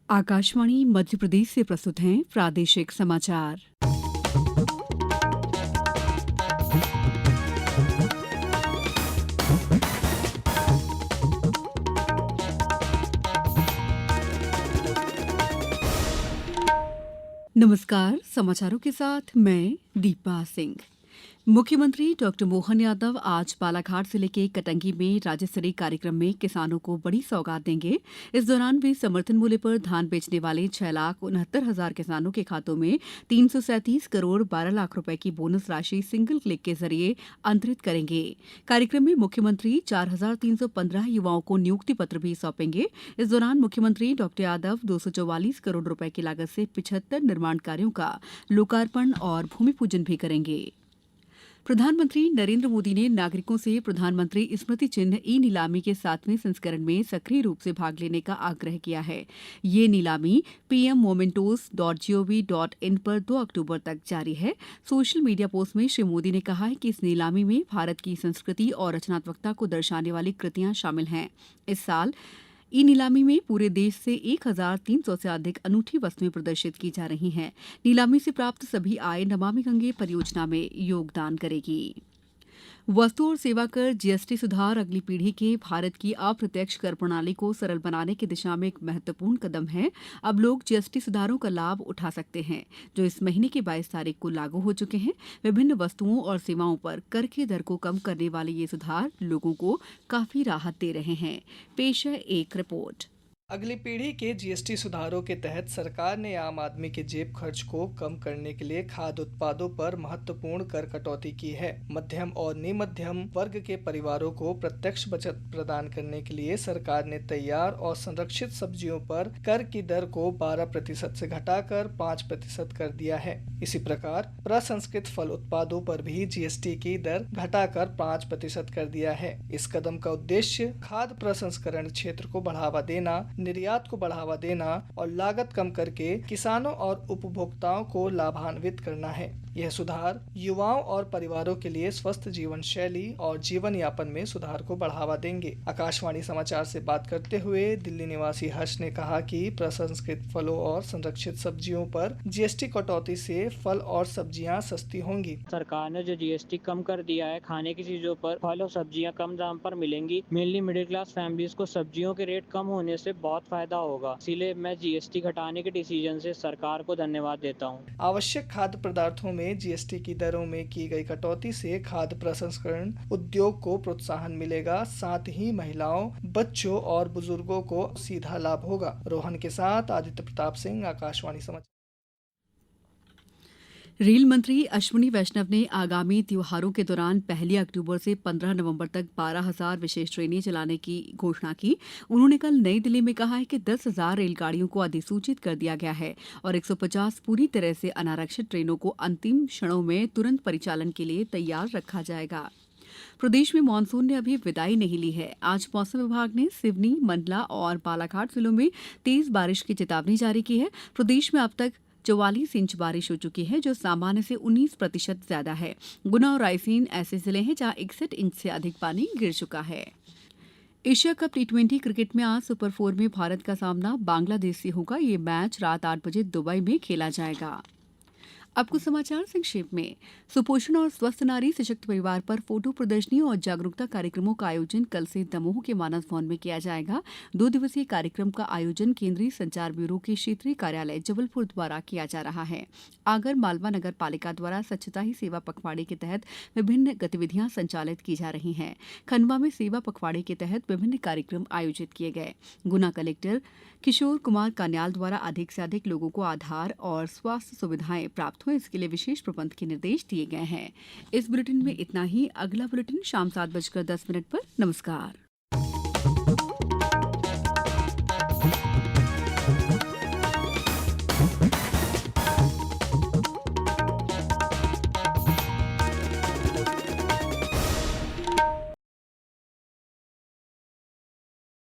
आकाशवाणी मध्य प्रदेश से प्रस्तुत हैं प्रादेशिक समाचार। नमस्कार, समाचारों के साथ मैं दीपा सिंह। मुख्यमंत्री डॉक्टर मोहन यादव आज बालाघाट जिले के कटंगी में राज्य स्तरीय कार्यक्रम में किसानों को बड़ी सौगात देंगे। इस दौरान वे समर्थन मूल्य पर धान बेचने वाले 6,69,000 किसानों के खातों में 337 करोड़ 12 लाख रुपए की बोनस राशि सिंगल क्लिक के जरिए अंतरित करेंगे। कार्यक्रम में मुख्यमंत्री 4,315 युवाओं को नियुक्ति पत्र भी सौंपेंगे। इस दौरान मुख्यमंत्री डॉक्टर यादव 244 करोड़ रुपए की लागत से 75 निर्माण कार्यों का लोकार्पण और भूमि पूजन भी करेंगे। प्रधानमंत्री नरेंद्र मोदी ने नागरिकों से प्रधानमंत्री स्मृति चिन्ह ई नीलामी के 7वें संस्करण में सक्रिय रूप से भाग लेने का आग्रह किया है। ये नीलामी pmmomentos.gov.in पर 2 अक्टूबर तक जारी है। सोशल मीडिया पोस्ट में श्री मोदी ने कहा है कि इस नीलामी में भारत की संस्कृति और रचनात्मकता को दर्शाने वाली कृतियां शामिल हैं। इस साल ई नीलामी में पूरे देश से 1,300 से अधिक अनूठी वस्तुएं प्रदर्शित की जा रही हैं। नीलामी से प्राप्त सभी आय नमामि गंगे परियोजना में योगदान करेगी। वस्तु और सेवा कर जीएसटी सुधार अगली पीढ़ी के भारत की अप्रत्यक्ष कर प्रणाली को सरल बनाने की दिशा में एक महत्वपूर्ण कदम है। अब लोग जीएसटी सुधारों का लाभ उठा सकते हैं, जो इस महीने की 22 तारीख को लागू हो चुके हैं। विभिन्न वस्तुओं और सेवाओं पर कर की दर को कम करने वाले ये सुधार लोगों को काफी राहत दे रहे हैं। पेश है एक रिपोर्ट। अगली पीढ़ी के जीएसटी सुधारों के तहत सरकार ने आम आदमी के जेब खर्च को कम करने के लिए खाद्य उत्पादों पर महत्वपूर्ण कर कटौती की है। मध्यम और निमध्यम वर्ग के परिवारों को प्रत्यक्ष बचत प्रदान करने के लिए सरकार ने तैयार और संरक्षित सब्जियों पर कर की दर को 12% से घटाकर 5% कर दिया है। इसी प्रकार प्रसंस्कृत फल उत्पादों पर भी जीएसटी की दर घटाकर 5% कर दिया है। इस कदम का उद्देश्य खाद्य प्रसंस्करण क्षेत्र को बढ़ावा देना, निर्यात को बढ़ावा देना और लागत कम करके किसानों और उपभोक्ताओं को लाभान्वित करना है। यह सुधार युवाओं और परिवारों के लिए स्वस्थ जीवन शैली और जीवन यापन में सुधार को बढ़ावा देंगे। आकाशवाणी समाचार से बात करते हुए दिल्ली निवासी हर्ष ने कहा कि प्रसंस्कृत फलों और संरक्षित सब्जियों पर जीएसटी कटौती से फल और सब्जियां सस्ती होंगी। सरकार ने जो जीएसटी कम कर दिया है, खाने की चीजों पर फल और सब्जियां कम दाम पर मिलेंगी। मेनली मिडिल क्लास फैमिलीज को सब्जियों के रेट कम होने से बहुत फायदा होगा। इसीलिए मैं जीएसटी घटाने के डिसीजन से सरकार को धन्यवाद देता हूँ। आवश्यक खाद्य पदार्थों में जीएसटी की दरों में की गई कटौती से खाद्य प्रसंस्करण उद्योग को प्रोत्साहन मिलेगा। साथ ही महिलाओं, बच्चों और बुजुर्गों को सीधा लाभ होगा। रोहन के साथ आदित्य प्रताप सिंह, आकाशवाणी समाचार। रेल मंत्री अश्विनी वैष्णव ने आगामी त्योहारों के दौरान 1 अक्टूबर से 15 नवंबर तक 12,000 विशेष ट्रेनें चलाने की घोषणा की। उन्होंने कल नई दिल्ली में कहा है कि 10,000 रेलगाड़ियों को अधिसूचित कर दिया गया है और 150 पूरी तरह से अनारक्षित ट्रेनों को अंतिम क्षणों में तुरंत परिचालन के लिए तैयार रखा जाएगा। प्रदेश में मानसून ने अभी विदाई नहीं ली है। आज मौसम विभाग ने सिवनी, मंडला और बालाघाट जिलों में तेज बारिश की चेतावनी जारी की है। प्रदेश में अब तक 44 इंच बारिश हो चुकी है, जो सामान्य से 19% ज्यादा है। गुना और रायसेन ऐसे जिले हैं जहां 61 इंच से अधिक पानी गिर चुका है। एशिया कप टी20 क्रिकेट में आज सुपर 4 में भारत का सामना बांग्लादेश से होगा। ये मैच रात 8 बजे दुबई में खेला जाएगा। अब कुछ समाचार संक्षेप में। सुपोषण और स्वस्थ नारी सशक्त परिवार पर फोटो प्रदर्शनी और जागरूकता कार्यक्रमों का आयोजन कल से दमोह के मानस भवन में किया जाएगा। 2 दिवसीय कार्यक्रम का आयोजन केंद्रीय संचार ब्यूरो के क्षेत्रीय कार्यालय जबलपुर द्वारा किया जा रहा है। आगर मालवा नगर पालिका द्वारा स्वच्छता ही सेवा पखवाड़े के तहत विभिन्न गतिविधियां संचालित की जा रही हैं। खंडवा में सेवा पखवाड़े के तहत विभिन्न कार्यक्रम आयोजित किए गए। गुना कलेक्टर किशोर कुमार कान्याल द्वारा अधिक से अधिक लोगों को आधार और स्वास्थ्य सुविधाएं प्राप्त हो, इसके लिए विशेष प्रबंध के निर्देश दिए गए हैं। इस बुलेटिन में इतना ही। अगला बुलेटिन शाम 7:10 पर। नमस्कार।